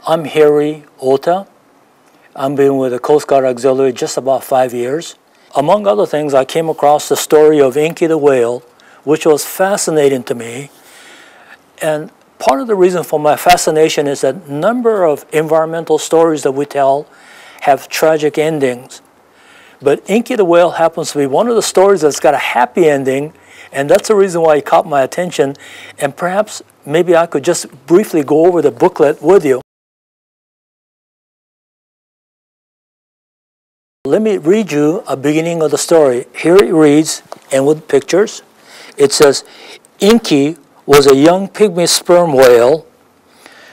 I'm Harry Ota. I've been with the Coast Guard Auxiliary just about 5 years. Among other things, I came across the story of Inky the whale, which was fascinating to me. And part of the reason for my fascination is that a number of environmental stories that we tell have tragic endings. But Inky the whale happens to be one of the stories that's got a happy ending, and that's the reason why it caught my attention. And perhaps maybe I could just briefly go over the booklet with you. Let me read you a beginning of the story. Here it reads, and with pictures, it says, Inky was a young pygmy sperm whale.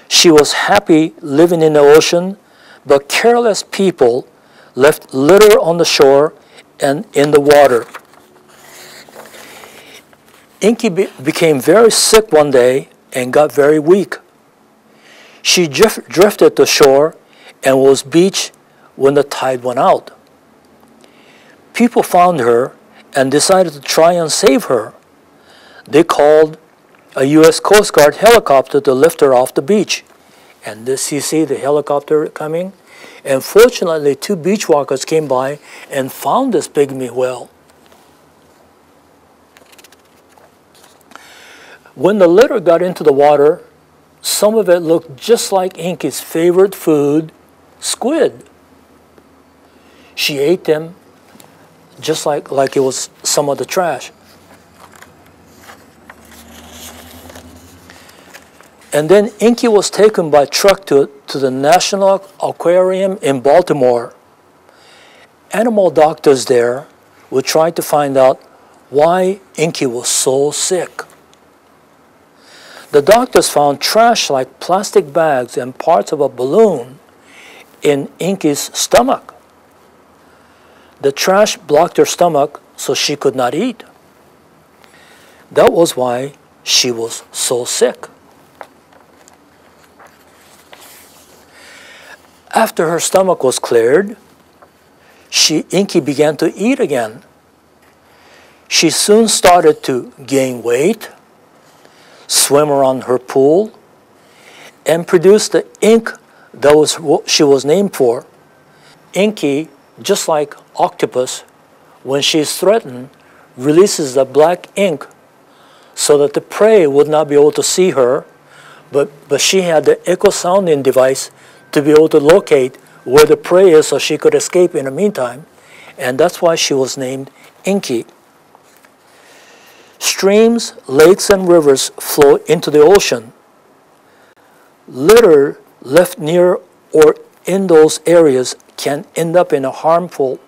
She was happy living in the ocean, but careless people left litter on the shore and in the water. Inky became very sick one day and got very weak. She drifted to shore and was beached when the tide went out. People found her and decided to try and save her. They called a U.S. Coast Guard helicopter to lift her off the beach. And this, you see the helicopter coming? And fortunately, 2 beach walkers came by and found this pygmy whale. When the litter got into the water, some of it looked just like Inky's favorite food, squid. She ate them just like it was some of the trash. And then Inky was taken by truck to the National Aquarium in Baltimore. Animal doctors there would try to find out why Inky was so sick. The doctors found trash like plastic bags and parts of a balloon in Inky's stomach. The trash blocked her stomach so she could not eat. That was why she was so sick. After her stomach was cleared, Inky began to eat again. She soon started to gain weight, swim around her pool, and produce the ink that she was named for. Inky, just like octopus, when she is threatened, releases the black ink so that the prey would not be able to see her, but she had the echo sounding device to be able to locate where the prey is so she could escape in the meantime, and that's why she was named Inky. Streams, lakes, and rivers flow into the ocean. Litter left near or in those areas can end up in a harmful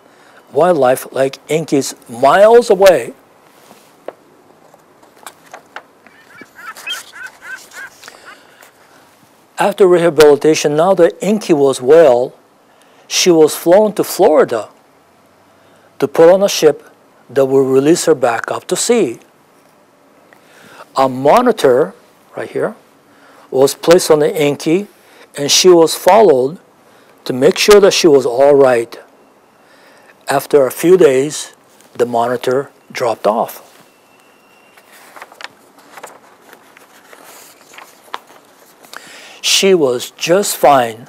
wildlife like Inky's miles away. After rehabilitation, now that Inky was well, she was flown to Florida to put on a ship that will release her back up to sea. A monitor, right here, was placed on the Inky, and she was followed to make sure that she was all right. After a few days, the monitor dropped off. She was just fine.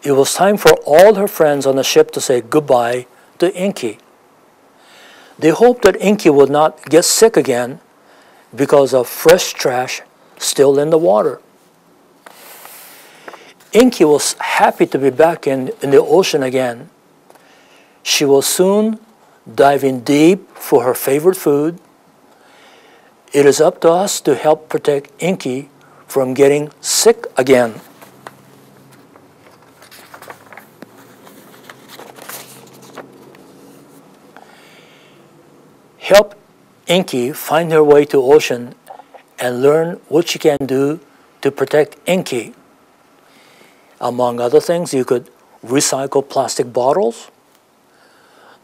It was time for all her friends on the ship to say goodbye to Inky. They hoped that Inky would not get sick again because of fresh trash still in the water. Inky was happy to be back in the ocean again. She was soon diving deep for her favorite food. It is up to us to help protect Inky from getting sick again. Help Inky find her way to ocean and learn what she can do to protect Inky. Among other things, you could recycle plastic bottles.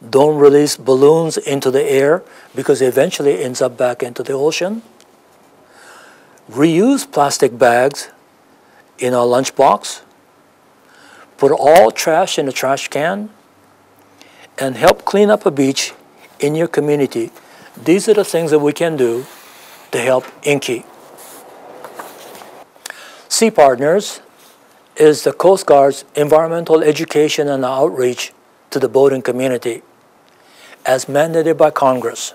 Don't release balloons into the air because eventually it ends up back into the ocean. Reuse plastic bags in our lunchbox. Put all trash in a trash can. And help clean up a beach in your community. These are the things that we can do to help Inky. Sea Partners is the Coast Guard's environmental education and outreach to the boating community, as mandated by Congress.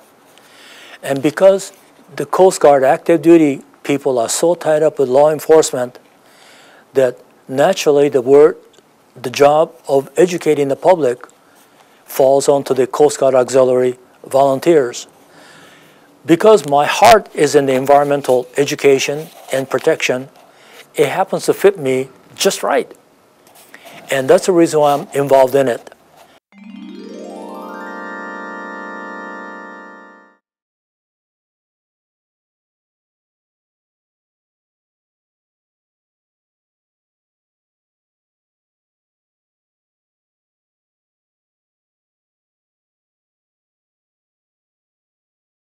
And because the Coast Guard active duty people are so tied up with law enforcement that naturally the job of educating the public falls onto the Coast Guard Auxiliary volunteers. Because my heart is in the environmental education and protection, it happens to fit me just right. And that's the reason why I'm involved in it.